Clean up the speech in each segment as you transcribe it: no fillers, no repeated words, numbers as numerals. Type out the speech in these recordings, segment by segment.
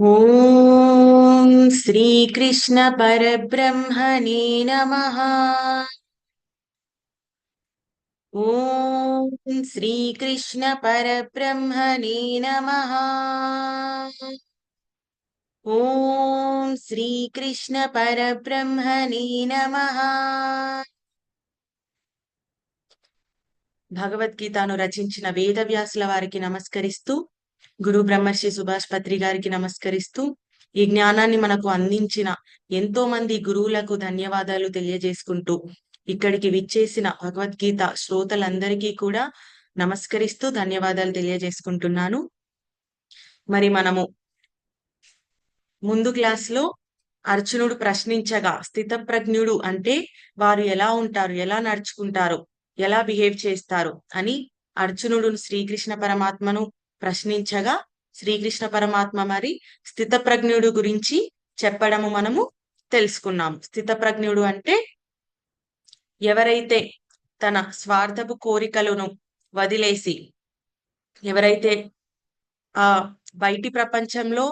ఓం శ్రీకృష్ణ పరబ్రహ్మణే నమః. ఓం శ్రీకృష్ణ పరబ్రహ్మణే నమః. ఓం శ్రీకృష్ణ పరబ్రహ్మణే నమః. భగవద్గీతను రచించిన వేదవ్యాసుల వారికి నమస్కరిస్తూ, గురు బ్రహ్మర్షి సుభాష్ పత్రి గారికి నమస్కరిస్తూ, ఈ జ్ఞానాన్ని మనకు అందించిన ఎంతో మంది గురువులకు ధన్యవాదాలు తెలియజేసుకుంటూ, ఇక్కడికి విచ్చేసిన భగవద్గీత శ్రోతలందరికీ కూడా నమస్కరిస్తూ ధన్యవాదాలు తెలియజేసుకుంటున్నాను. మరి మనము ముందు క్లాస్లో అర్జునుడు ప్రశ్నించగా స్థితప్రజ్ఞుడు అంటే వారు ఎలా ఉంటారు, ఎలా నడుచుకుంటారు, ఎలా బిహేవ్ చేస్తారు అని అర్జునుడు శ్రీకృష్ణ పరమాత్మను ప్రశ్నించగా, శ్రీకృష్ణ పరమాత్మ మరి స్థితప్రజ్ఞుడు గురించి చెప్పడము మనము తెలుసుకున్నాము. స్థితప్రజ్ఞుడు అంటే ఎవరైతే తన స్వార్థపు కోరికలను వదిలేసి, ఎవరైతే ఆ బయటి ప్రపంచంలో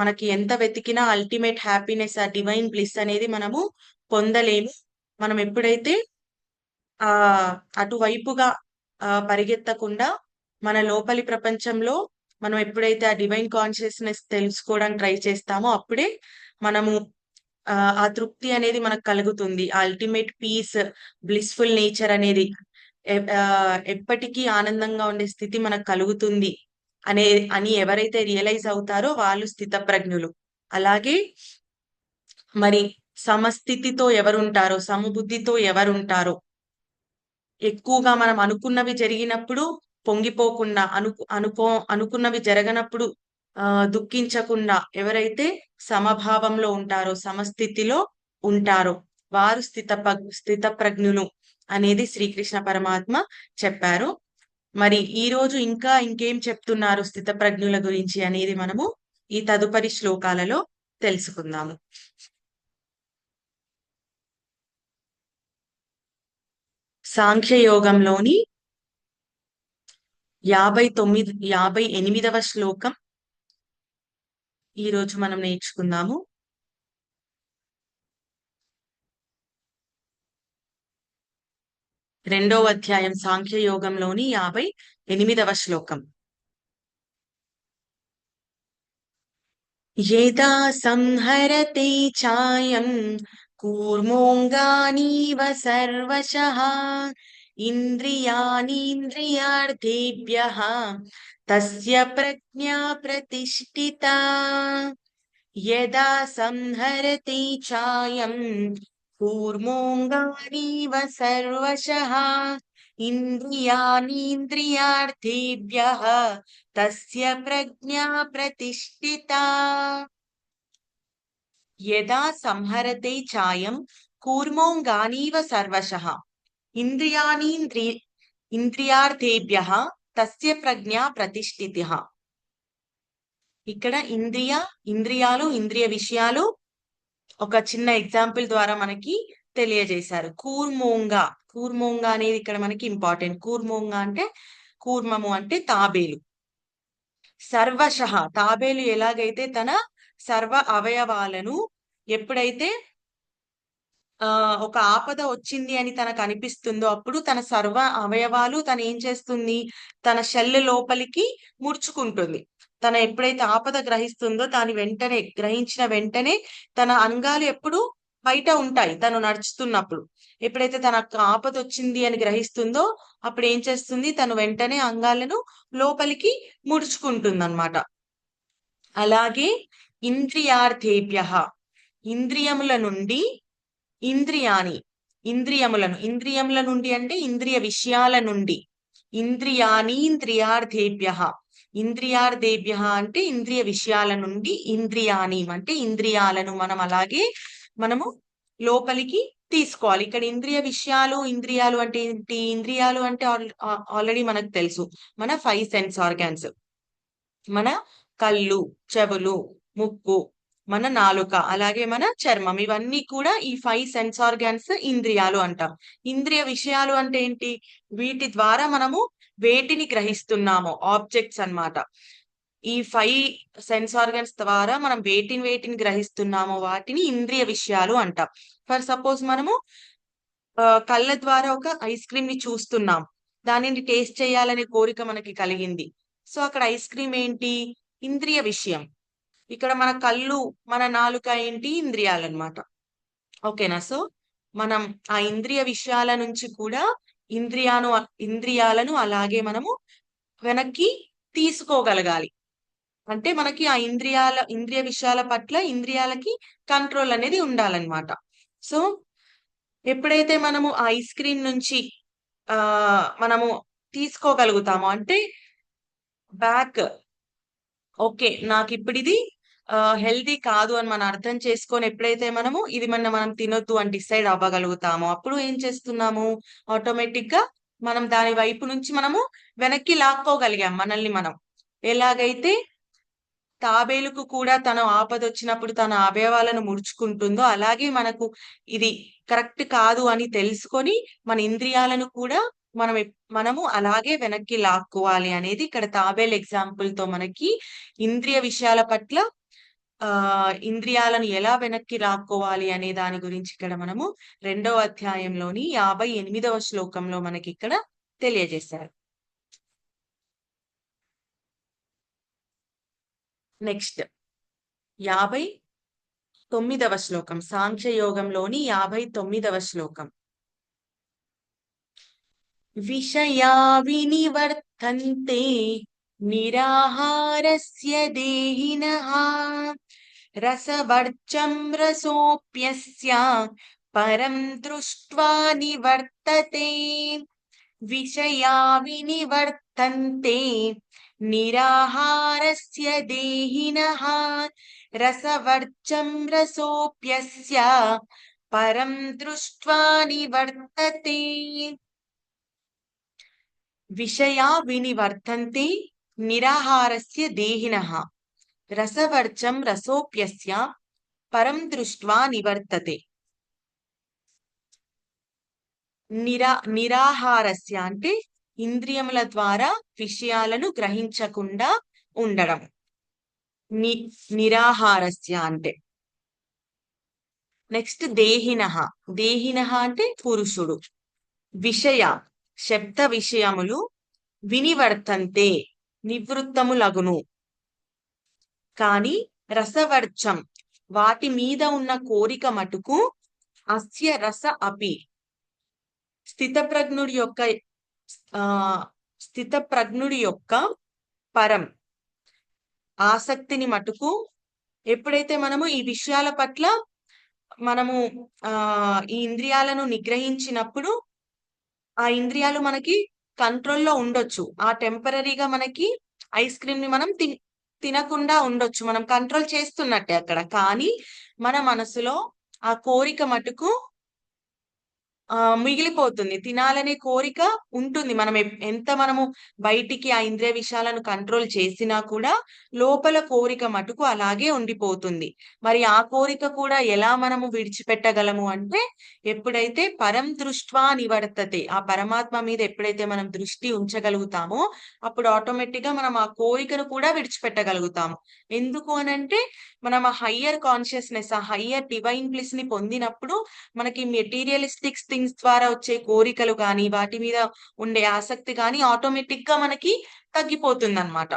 మనకి ఎంత వెతికినా అల్టిమేట్ హ్యాపీనెస్, ఆ డివైన్ బ్లిస్ అనేది మనము పొందలేము. మనం ఎప్పుడైతే ఆ అటువైపుగా పరిగెత్తకుండా మన లోపలి ప్రపంచంలో మనం ఎప్పుడైతే ఆ డివైన్ కాన్షియస్నెస్ తెలుసుకోవడానికి ట్రై చేస్తామో అప్పుడే మనము ఆ తృప్తి అనేది మనకు కలుగుతుంది. అల్టిమేట్ పీస్, బ్లిస్ఫుల్ నేచర్ అనేది ఎప్పటికీ ఆనందంగా ఉండే స్థితి మనకు కలుగుతుంది అని ఎవరైతే రియలైజ్ అవుతారో వాళ్ళు స్థితప్రజ్ఞులు. అలాగే మరి సమస్థితితో ఎవరుంటారో, సమబుద్ధితో ఎవరుంటారో, ఎక్కువగా మనం అనుకున్నవి జరిగినప్పుడు పొంగిపోకుండా, అనుకున్నవి జరగనప్పుడు దుఃఖించకుండా ఎవరైతే సమభావంలో ఉంటారో, సమస్థితిలో ఉంటారో వారు స్థితప్రజ్ఞులు అనేది శ్రీకృష్ణ పరమాత్మ చెప్పారు. మరి ఈ రోజు ఇంకా ఇంకేం చెప్తున్నారు స్థితప్రజ్ఞుల గురించి అనేది మనము ఈ తదుపరి శ్లోకాలలో తెలుసుకుందాము. సాంఖ్యయోగంలోని 58వ శ్లోకం ఈ రోజు మనం నేర్చుకుందాము. రెండవ అధ్యాయం సాంఖ్యయోగంలోని 58వ శ్లోకం. యదా సంహరతే ఛాయం కూర్మోంగానీవ సర్వశః ఇంద్రియాణీంద్రియార్థేభ్యః తస్య ప్రజ్ఞా ప్రతిష్ఠితా. యదా సంహరతే ఛాయం కూర్మోంగానీవ సర్వశః ఇంద్రియాణీంద్రియార్థేభ్యః తస్య ప్రజ్ఞా ప్రతిష్ఠితా. యదా సంహరతే ఛాయం కూర్మోంగానీవ సర్వశః ఇంద్రియార్థేభ్యః తస్య ప్రజ్ఞా ప్రతిష్ఠితః. ఇక్కడ ఇంద్రియాలు, ఇంద్రియ విషయాలు ఒక చిన్న ఎగ్జాంపుల్ ద్వారా మనకి తెలియజేశారు. కూర్మోంగ అనేది ఇక్కడ మనకి ఇంపార్టెంట్. కూర్మోంగ అంటే కూర్మము అంటే తాబేలు. సర్వశః తాబేలు ఎలాగైతే తన సర్వ అవయవాలను ఎప్పుడైతే ఒక ఆపద వచ్చింది అని తనకు అనిపిస్తుందో అప్పుడు తన సర్వ అవయవాలు తను ఏం చేస్తుంది, తన షెల్ లోపలికి ముడుచుకుంటుంది. తన ఎప్పుడైతే ఆపద గ్రహిస్తుందో దాని గ్రహించిన వెంటనే తన అంగాలు ఎప్పుడు బయట ఉంటాయి. తను నడుచుతున్నప్పుడు ఎప్పుడైతే తనకు ఆపద వచ్చింది అని గ్రహిస్తుందో అప్పుడు ఏం చేస్తుంది, తను వెంటనే అంగాలను లోపలికి ముడుచుకుంటుంది అన్నమాట. అలాగే ఇంద్రియార్థేభ్యః ఇంద్రియముల నుండి, ఇంద్రియముల నుండి అంటే ఇంద్రియ విషయాల నుండి, ఇంద్రియార్థేభ్యః అంటే ఇంద్రియ విషయాల నుండి, ఇంద్రియాని అంటే ఇంద్రియాలను మనము లోపలికి తీసుకోవాలి. ఇక్కడ ఇంద్రియాలు అంటే ఏంటి? ఇంద్రియాలు అంటే ఆల్రెడీ మనకు తెలుసు, మన 5 సెన్స్ ఆర్గాన్స్. మన కళ్ళు, చెవులు, ముక్కు, మన నాలుక, అలాగే మన చర్మం, ఇవన్నీ కూడా ఈ 5 సెన్స్ ఆర్గాన్స్ ఇంద్రియాలు అంటాం. ఇంద్రియ విషయాలు అంటే ఏంటి? వీటి ద్వారా మనము వేటిని గ్రహిస్తున్నామో ఆబ్జెక్ట్స్ అన్నమాట. ఈ 5 సెన్స్ ఆర్గన్స్ ద్వారా మనం వేటిని గ్రహిస్తున్నామో వాటిని ఇంద్రియ విషయాలు అంటాం. ఫర్ సపోజ్ మనము కళ్ళ ద్వారా ఒక ఐస్ క్రీమ్ ని చూస్తున్నాం, దానిని టేస్ట్ చేయాలనే కోరిక మనకి కలిగింది. సో అక్కడ ఐస్ క్రీమ్ ఏంటి? ఇంద్రియ విషయం. ఇక్కడ మన కళ్ళు, మన నాలుక ఏంటి? ఇంద్రియాలన్నమాట. ఓకేనా? సో మనం ఆ ఇంద్రియ విషయాల నుంచి కూడా ఇంద్రియాలను అలాగే మనము వెనక్కి తీసుకోగలగాలి. అంటే మనకి ఆ ఇంద్రియ విషయాల పట్ల ఇంద్రియాలకి కంట్రోల్ అనేది ఉండాలన్నమాట. సో ఎప్పుడైతే మనము ఆ ఐస్ క్రీమ్ నుంచి మనము తీసుకోగలుగుతాము అంటే బ్యాక్, ఓకే నాకు ఇప్పుడు ఇది హెల్దీ కాదు అని మనం అర్థం చేసుకొని ఎప్పుడైతే మనము ఇది మనం తినొద్దు అని డిసైడ్ అవ్వగలుగుతామో అప్పుడు ఏం చేస్తున్నాము? ఆటోమేటిక్ గా మనం దాని వైపు నుంచి మనము వెనక్కి లాక్కోగలిగాం మనల్ని మనం. ఎలాగైతే తాబేలుకు కూడా తన ఆపదొచ్చినప్పుడు తన అవయవాలను ముడుచుకుంటుందో అలాగే మనకు ఇది కరెక్ట్ కాదు అని తెలుసుకొని మన ఇంద్రియాలను కూడా మనము అలాగే వెనక్కి లాక్కోవాలి అనేది ఇక్కడ తాబేలు ఎగ్జాంపుల్ తో మనకి ఇంద్రియ విషయాల పట్ల ఇంద్రియాలను ఎలా వెనక్కి లాక్కోవాలి అనే దాని గురించి ఇక్కడ మనము 2వ అధ్యాయంలోని 58వ శ్లోకంలో మనకి ఇక్కడ తెలియజేశారు. నెక్స్ట్ 59వ శ్లోకం, సాంఖ్యయోగంలోని 59వ శ్లోకం. విషయా వినివర్తంతే నిరాహారస్య దేహినః రసవర్జం రసోప్యస్య పరం దృష్ట్వా నివర్తతే. విషయా వినివర్తంతే నిరాహారస్య దేహినః రసవర్జం రసోప్యస్య పరం దృష్ట్వా నివర్తతే. విషయా వినివర్తంతే నిరాహారస్య దేహినః రసవర్జం రసోప్యస్య పరం దృష్ట్వా నివర్తతే. నిరాహారస్య అంటే ఇంద్రియముల ద్వారా విషయాలను గ్రహించకుండా ఉండడం. నిరాహారస్య అంటే. నెక్స్ట్ దేహినః. దేహినః అంటే పురుషుడు. విషయ శబ్ద విషయములు వినివర్తంతే నివృత్తములగును. కాని రసవర్జం వాటి మీద ఉన్న కోరిక మటుకు అస్య రస అపి స్థితప్రజ్ఞుడి యొక్క పరం ఆసక్తిని మటుకు ఎప్పుడైతే మనము ఈ విషయాల పట్ల మనము ఈ ఇంద్రియాలను నిగ్రహించినప్పుడు ఆ ఇంద్రియాలు మనకి కంట్రోల్లో ఉండొచ్చు. ఆ టెంపరీగా మనకి ఐస్ క్రీమ్ ని మనం తినకుండా ఉండొచ్చు, మనం కంట్రోల్ చేస్తున్నట్టే అక్కడ. కానీ మన మనసులో ఆ కోరిక మటుకు మిగిలిపోతుంది. తినాలనే కోరిక ఉంటుంది. ఎంత మనము బయటికి ఆ ఇంద్రియ విషయాలను కంట్రోల్ చేసినా కూడా లోపల కోరిక మటుకు అలాగే ఉండిపోతుంది. మరి ఆ కోరిక కూడా ఎలా మనము విడిచిపెట్టగలము అంటే ఎప్పుడైతే పరం దృష్ట్వా నివర్తతే, ఆ పరమాత్మ మీద ఎప్పుడైతే మనం దృష్టి ఉంచగలుగుతామో అప్పుడు ఆటోమేటిక్ గా మనం ఆ కోరికను కూడా విడిచిపెట్టగలుగుతాము. ఎందుకు అనంటే మనం ఆ హయ్యర్ కాన్షియస్నెస్, ఆ హయ్యర్ డివైన్ బ్లిస్ ని పొందినప్పుడు మనకి మెటీరియలిస్టిక్ థింగ్స్ ద్వారా వచ్చే కోరికలు కానీ వాటి మీద ఉండే ఆసక్తి కానీ ఆటోమేటిక్ గా మనకి తగ్గిపోతుంది అన్నమాట.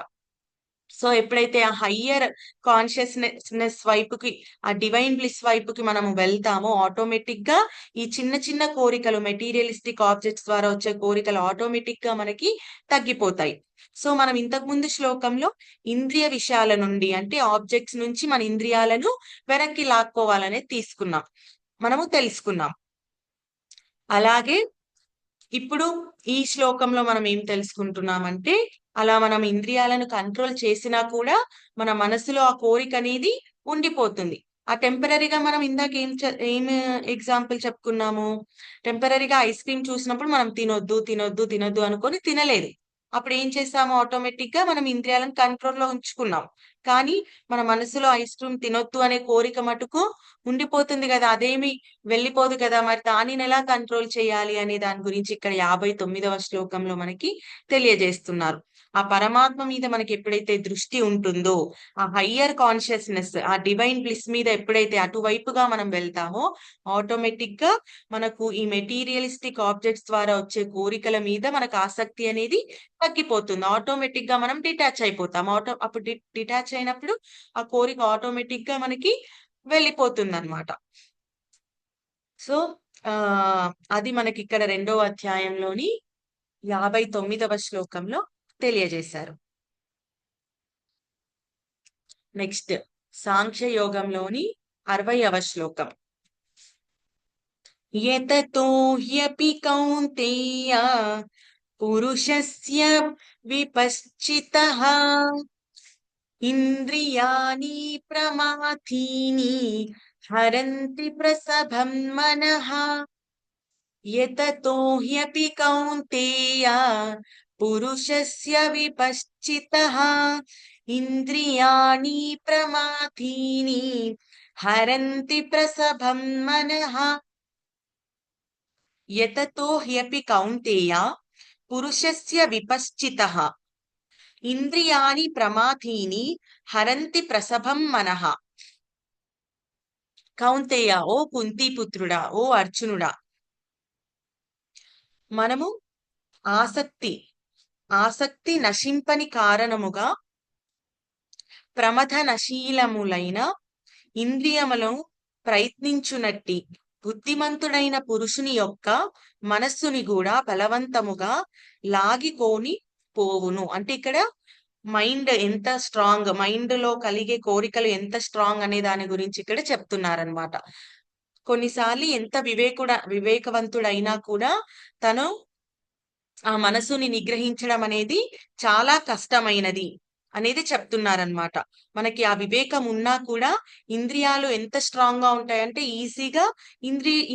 సో ఎప్పుడైతే ఆ హయ్యర్ కాన్షియస్నెస్ వైపుకి, ఆ డివైన్ బ్లిస్ వైపుకి మనము వెళ్తామో ఆటోమేటిక్ గా ఈ చిన్న చిన్న కోరికలు, మెటీరియలిస్టిక్ ఆబ్జెక్ట్స్ ద్వారా వచ్చే కోరికలు ఆటోమేటిక్ గా మనకి తగ్గిపోతాయి. సో మనం ఇంతకు ముందు శ్లోకంలో ఇంద్రియ విషయాల నుండి అంటే ఆబ్జెక్ట్స్ నుంచి మన ఇంద్రియాలను వెనక్కి లాక్కోవాలనేది తీసుకున్నాం, మనము తెలుసుకున్నాం. అలాగే ఇప్పుడు ఈ శ్లోకంలో మనం ఏం తెలుసుకుంటున్నామంటే అలా మనం ఇంద్రియాలను కంట్రోల్ చేసినా కూడా మన మనసులో ఆ కోరిక అనేది ఉండిపోతుంది. ఆ టెంపరీగా మనం ఇందాక ఏం ఎగ్జాంపుల్ చెప్పుకున్నాము, టెంపరీగా ఐస్ క్రీమ్ చూసినప్పుడు మనం తినొద్దు తినొద్దు తినొద్దు అనుకొని తినలేదు. అప్పుడు ఏం చేసాము? ఆటోమేటిక్ గా మనం ఇంద్రియాలను కంట్రోల్లో ఉంచుకున్నాం. కానీ మన మనసులో ఐస్ క్రీమ్ తినొద్దు అనే కోరిక మటుకు ఉండిపోతుంది కదా, అదేమి వెళ్ళిపోదు కదా. మరి దానిని ఎలా కంట్రోల్ చేయాలి అనే దాని గురించి ఇక్కడ 59వ శ్లోకంలో మనకి తెలియజేస్తున్నారు. ఆ పరమాత్మ మీద మనకి ఎప్పుడైతే దృష్టి ఉంటుందో, ఆ హయ్యర్ కాన్షియస్నెస్, ఆ డివైన్ బ్లిస్ మీద ఎప్పుడైతే అటువైపుగా మనం వెళ్తామో, ఆటోమేటిక్ గా మనకు ఈ మెటీరియలిస్టిక్ ఆబ్జెక్ట్స్ ద్వారా వచ్చే కోరికల మీద మనకు ఆసక్తి అనేది తగ్గిపోతుంది. ఆటోమేటిక్ గా మనం డిటాచ్ అయిపోతాం. అప్పుడు డిటాచ్ అయినప్పుడు ఆ కోరిక ఆటోమేటిక్ గా మనకి వెళ్ళిపోతుంది అనమాట. సో అది మనకి ఇక్కడ 2వ అధ్యాయంలోని 59వ శ్లోకంలో తెలియజేశారు. నెక్స్ట్ సాంఖ్య యోగంలోని 60వ శ్లోకం. యతతో happy Kaunteya పురుషస్య విపశ్చితః ఇంద్రియాణి ప్రమాథీని హరంతి ప్రసభం మనః. యతతో happy Kaunteya పురుషస్య విపశ్చితః ఇంద్రియాణి ప్రమాథీని హరంతి ప్రసభం మనః. యతతో happy Kaunteya పురుషస్య విపశ్చితః ఇంద్రియాణి ప్రమాథీని హరంతి ప్రసభం మనః. Kaunteya, ఓ కుంతీపుత్రుడా, ఓ అర్జునుడా, మనము ఆసక్తి నశింపని కారణముగా ప్రమథ నశీలములైన ఇంద్రియములను ప్రయత్నించునట్టి బుద్ధిమంతుడైన పురుషుని యొక్క మనస్సుని కూడా బలవంతముగా లాగికోని పోవును. అంటే ఇక్కడ మైండ్ ఎంత స్ట్రాంగ్, మైండ్ లో కలిగే కోరికలు ఎంత స్ట్రాంగ్ అనే దాని గురించి ఇక్కడ చెప్తున్నారనమాట. కొన్నిసార్లు ఎంత వివేకవంతుడైనా కూడా తను ఆ మనసుని నిగ్రహించడం అనేది చాలా కష్టమైనది అనేది చెప్తున్నారనమాట. మనకి ఆ వివేకం ఉన్నా కూడా ఇంద్రియాలు ఎంత స్ట్రాంగ్ గా ఉంటాయంటే ఈజీగా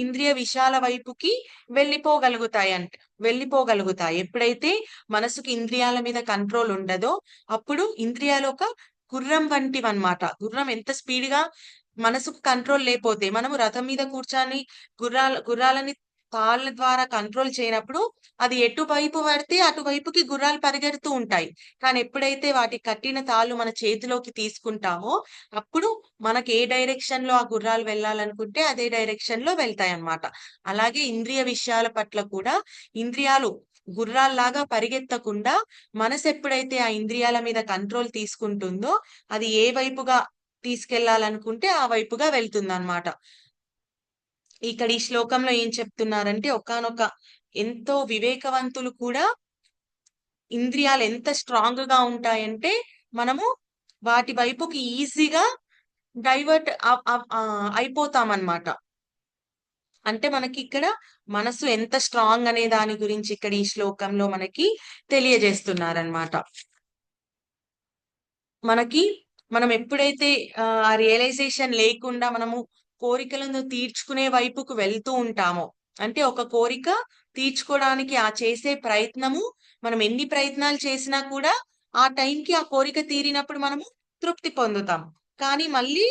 ఇంద్రియ విషయాల వైపుకి వెళ్ళిపోగలుగుతాయి. ఎప్పుడైతే మనసుకి ఇంద్రియాల మీద కంట్రోల్ ఉండదో అప్పుడు ఇంద్రియాలు ఒక గుర్రం వంటివన్నమాట. గుర్రం ఎంత స్పీడ్ గా మనసుకు కంట్రోల్ లేకపోతే, మనము రథం మీద కూర్చొని గుర్రాలని తాళ్ళ ద్వారా కంట్రోల్ చేయనప్పుడు అది ఎటువైపు పడితే అటువైపుకి గుర్రాలు పరిగెడుతూ ఉంటాయి. కానీ ఎప్పుడైతే వాటి కట్టిన తాళ్ళు మన చేతిలోకి తీసుకుంటామో అప్పుడు మనకి ఏ డైరెక్షన్ లో ఆ గుర్రాలు వెళ్ళాలనుకుంటే అదే డైరెక్షన్ లో వెళ్తాయి అన్నమాట. అలాగే ఇంద్రియ విషయాల పట్ల కూడా ఇంద్రియాలు గుర్రాల్లాగా పరిగెత్తకుండా మనసు ఎప్పుడైతే ఆ ఇంద్రియాల మీద కంట్రోల్ తీసుకుంటుందో అది ఏ వైపుగా తీసుకెళ్లాలనుకుంటే ఆ వైపుగా వెళ్తుందన్నమాట. ఇక్కడ ఈ శ్లోకంలో ఏం చెప్తున్నారంటే ఒకానొక ఎంతో వివేకవంతులు కూడా ఇంద్రియాలు ఎంత స్ట్రాంగ్ గా ఉంటాయంటే మనము వాటి వైపుకి ఈజీగా డైవర్ట్ అయిపోతామన్నమాట. అంటే మనకి ఇక్కడ మనసు ఎంత స్ట్రాంగ్ అనే దాని గురించి ఇక్కడ ఈ శ్లోకంలో మనకి తెలియజేస్తున్నారనమాట. మనం ఎప్పుడైతే ఆ రియలైజేషన్ లేకుండా మనము కోరికలను తీర్చుకునే వైపుకు వెళ్తూ ఉంటామో, అంటే ఒక కోరిక తీర్చుకోవడానికి ఆ చేసే ప్రయత్నము, మనం ఎన్ని ప్రయత్నాలు చేసినా కూడా ఆ టైంకి ఆ కోరిక తీరినప్పుడు మనము తృప్తి పొందుతాం. కానీ మళ్ళీ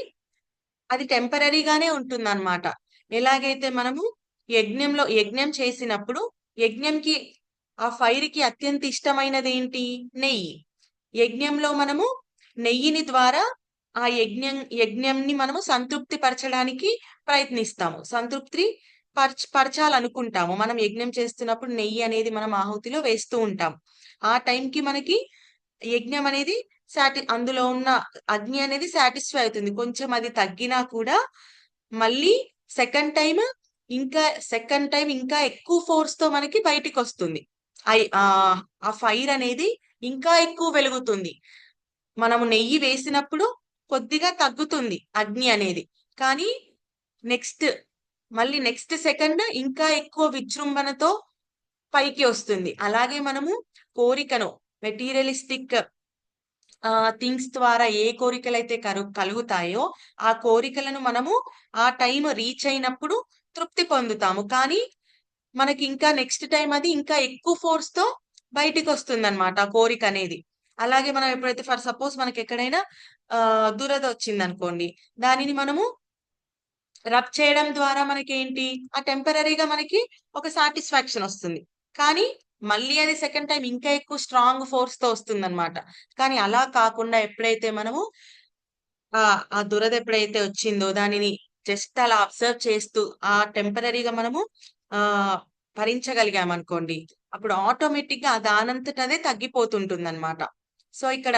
అది టెంపరరీగానే ఉంటుందన్నమాట. ఎలాగైతే మనము యజ్ఞం చేసినప్పుడు యజ్ఞంకి ఆ ఫైర్కి అత్యంత ఇష్టమైనది ఏంటి? నెయ్యి. యజ్ఞంలో మనము నెయ్యిని ద్వారా ఆ యజ్ఞంని మనము సంతృప్తి పరచడానికి ప్రయత్నిస్తాము. పరచాలనుకుంటాము. మనం యజ్ఞం చేస్తున్నప్పుడు నెయ్యి అనేది మనం ఆహుతిలో వేస్తూ ఉంటాం. ఆ టైంకి మనకి యజ్ఞం అనేది అందులో ఉన్న అగ్ని అనేది సాటిస్ఫై అవుతుంది. కొంచెం అది తగ్గినా కూడా మళ్ళీ సెకండ్ టైం ఇంకా ఎక్కువ ఫోర్స్ తో మనకి బయటికి వస్తుంది. ఆ ఫైర్ అనేది ఇంకా ఎక్కువ వెలుగుతుంది. మనము నెయ్యి వేసినప్పుడు కొద్దిగా తగ్గుతుంది అగ్ని అనేది, కానీ నెక్స్ట్ సెకండ్ ఇంకా ఎక్కువ విజృంభణతో పైకి వస్తుంది. అలాగే మనము కోరికను మెటీరియలిస్టిక్ థింగ్స్ ద్వారా ఏ కోరికలైతే కలుగుతాయో ఆ కోరికలను మనము ఆ టైం రీచ్ అయినప్పుడు తృప్తి పొందుతాము. కానీ మనకి ఇంకా నెక్స్ట్ టైం అది ఇంకా ఎక్కువ ఫోర్స్ తో బయటికి వస్తుంది అనమాట ఆ కోరిక అనేది. అలాగే మనం ఎప్పుడైతే ఫర్ సపోజ్ మనకి ఎక్కడైనా దురద వచ్చింది అనుకోండి, దానిని మనము రబ్ చేయడం ద్వారా మనకి ఏంటి, ఆ టెంపరరీగా మనకి ఒక సాటిస్ఫాక్షన్ వస్తుంది. కానీ మళ్ళీ అది సెకండ్ టైం ఇంకా ఎక్కువ స్ట్రాంగ్ ఫోర్స్ తో వస్తుందన్నమాట. కానీ అలా కాకుండా ఎప్పుడైతే మనము ఆ దురద ఎప్పుడైతే వచ్చిందో దానిని జస్ట్ అలా అబ్జర్వ్ చేస్తూ ఆ టెంపరరీగా మనము భరించగలిగామనుకోండి, అప్పుడు ఆటోమేటిక్ గా దానంతట అదే తగ్గిపోతుంటుందన్నమాట. సో ఇక్కడ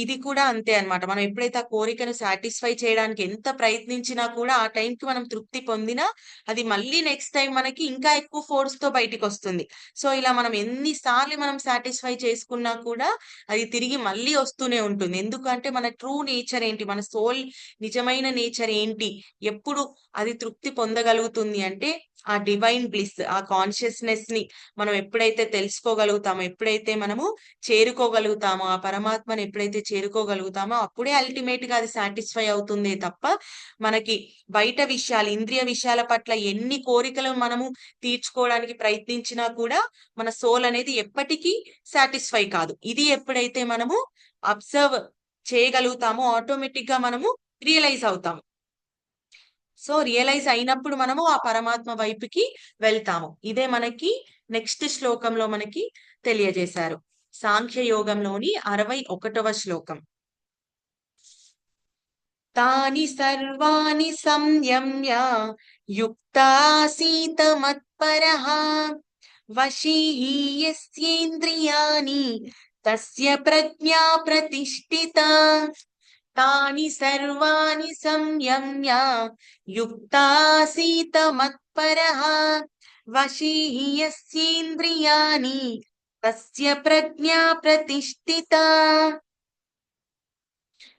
ఇది కూడా అంతే అన్నమాట. మనం ఎప్పుడైతే ఆ కోరికను సాటిస్ఫై చేయడానికి ఎంత ప్రయత్నించినా కూడా ఆ టైంకి మనం తృప్తి పొందినా అది మళ్ళీ నెక్స్ట్ టైం మనకి ఇంకా ఎక్కువ ఫోర్స్ తో బయటికొస్తుంది. సో ఇలా మనం ఎన్ని సార్లు మనం సాటిస్ఫై చేసుకున్నా కూడా అది తిరిగి మళ్ళీ వస్తూనే ఉంటుంది. ఎందుకంటే మన ట్రూ నేచర్ ఏంటి? మన సోల్ నిజమైన నేచర్ ఏంటి? ఎప్పుడు అది తృప్తి పొందగలుగుతుంది అంటే ఆ డివైన్ బ్లిస్, ఆ కాన్షియస్‌నెస్ ని మనం ఎప్పుడైతే తెలుసుకోగలుగుతామో, ఎప్పుడైతే మనము చేరుకోగలుగుతామో, ఆ పరమాత్మని ఎప్పుడైతే చేరుకోగలుగుతామో అప్పుడే అల్టిమేట్‌గా అది సాటిస్ఫై అవుతుందే తప్ప, మనకి బయట విషయాలు, ఇంద్రియ విషయాల పట్ల ఎన్ని కోరికలు మనము తీర్చుకోవడానికి ప్రయత్నించినా కూడా మన సోల్ అనేది ఎప్పటికీ సాటిస్ఫై కాదు. ఇది ఎప్పుడైతే మనము అబ్జర్వ్ చేయగలుగుతామో ఆటోమేటిక్ గా మనము రియలైజ్ అవుతాము. సో రియలైజ్ అయినప్పుడు మనము ఆ పరమాత్మ వైపుకి వెళ్తాము. ఇదే మనకి నెక్స్ట్ శ్లోకంలో మనకి తెలియజేశారు. సాంఖ్య యోగంలోని 61వ శ్లోకం. తాని సర్వాణి సంయమ్య యుక్తాసీత మత్పరః వశీ యస్యేంద్రియాణి తస్య ప్రజ్ఞా ప్రతిష్ఠితా. తాని సర్వాణి సంయమ్య యుక్తాసీత మత్పరః వశీ యస్యేంద్రియాణి తస్య ప్రజ్ఞా ప్రతిష్ఠితా.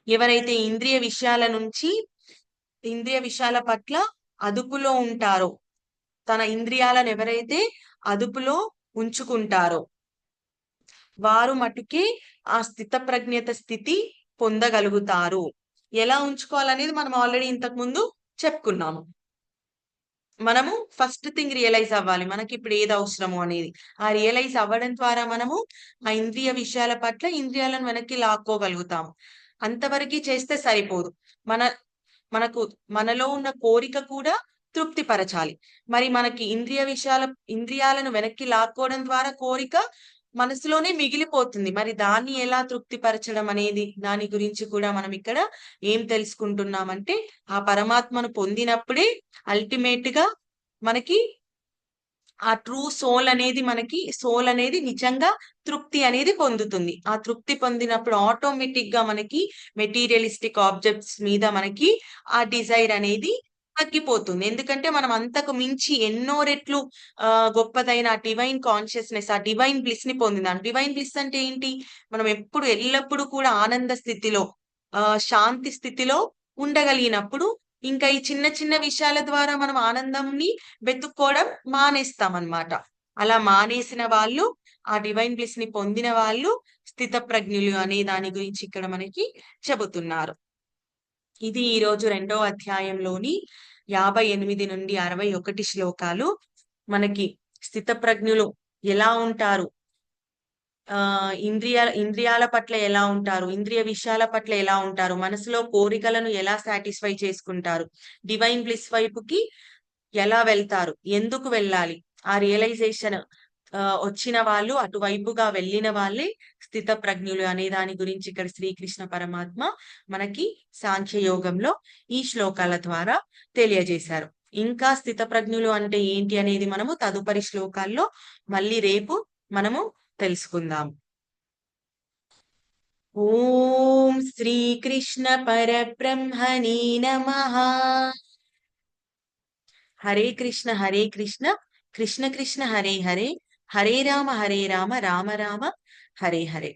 ఎవరైతే ఇంద్రియ విషయాల పట్ల అదుపులో ఉంటారో, తన ఇంద్రియాలను ఎవరైతే అదుపులో ఉంచుకుంటారో వారు మటుకే ఆ స్థితప్రజ్ఞత స్థితి పొందగలుగుతారు. ఎలా ఉంచుకోవాలనేది మనం ఆల్రెడీ ఇంతకు ముందు చెప్పుకున్నాము. మనము ఫస్ట్ థింగ్ రియలైజ్ అవ్వాలి. మనకిప్పుడు ఏది అవసరము అనేది. ఆ రియలైజ్ అవ్వడం ద్వారా మనము ఆ ఇంద్రియ విషయాల పట్ల ఇంద్రియాలను వెనక్కి లాక్కోగలుగుతాము. అంతవరకి చేస్తే సరిపోదు. మన మనకు మనలో ఉన్న కోరిక కూడా తృప్తి పరచాలి. మరి మనకి ఇంద్రియాలను వెనక్కి లాక్కోవడం ద్వారా కోరిక మనసులోనే మిగిలిపోతుంది. మరి దాన్ని ఎలా తృప్తి పరచడం అనేది దాని గురించి కూడా మనం ఇక్కడ ఏం తెలుసుకుంటున్నామంటే, ఆ పరమాత్మను పొందినప్పుడే అల్టిమేట్ గా మనకి ఆ ట్రూ సోల్ అనేది నిజంగా తృప్తి అనేది పొందుతుంది. ఆ తృప్తి పొందినప్పుడు ఆటోమేటిక్ గా మనకి మెటీరియలిస్టిక్ ఆబ్జెక్ట్స్ మీద మనకి ఆ డిజైర్ అనేది తగ్గిపోతుంది. ఎందుకంటే మనం అంతకు మించి ఎన్నో రెట్లు గొప్పదైన ఆ డివైన్ కాన్షియస్‌నెస్, ఆ డివైన్ బ్లిస్ ని పొందినాం. డివైన్ బ్లిస్ అంటే ఏంటి? మనం ఎల్లప్పుడూ కూడా ఆనంద స్థితిలో, శాంతి స్థితిలో ఉండగలిగినప్పుడు ఇంకా ఈ చిన్న చిన్న విషయాల ద్వారా మనం ఆనందంని వెతుక్కోవడం మానేస్తామన్నమాట. అలా మానేసిన వాళ్ళు, ఆ డివైన్ బ్లిస్ ని పొందిన వాళ్ళు స్థితప్రజ్ఞులు అనే దాని గురించి ఇక్కడ మనకి చెబుతున్నారు. ఇది ఈరోజు 2వ అధ్యాయంలోని 58 నుండి 61 శ్లోకాలు. మనకి స్థితప్రజ్ఞులు ఎలా ఉంటారు? ఇంద్రియాల పట్ల ఎలా ఉంటారు? ఇంద్రియ విషయాల పట్ల ఎలా ఉంటారు? మనసులో కోరికలను ఎలా సాటిస్ఫై చేసుకుంటారు? డివైన్ బ్లిస్ వైపుకి ఎలా వెళ్తారు? ఎందుకు వెళ్ళాలి? ఆ రియలైజేషన్ వచ్చిన వాళ్ళు, అటువైపుగా వెళ్ళిన వాళ్ళే స్థితప్రజ్ఞులు అనే దాని గురించి ఇక్కడ శ్రీకృష్ణ పరమాత్మ మనకి సాంఖ్య యోగంలో ఈ శ్లోకాల ద్వారా తెలియజేశారు. ఇంకా స్థితప్రజ్ఞులు అంటే ఏంటి అనేది మనము తదుపరి శ్లోకాల్లో మళ్ళీ రేపు మనము తెలుసుకుందాం. ఓం శ్రీకృష్ణ పరబ్రహ్మణే నమః. హరే కృష్ణ కృష్ణ కృష్ణ హరే హరే, హరే రామ రామ రామ హరే హరే.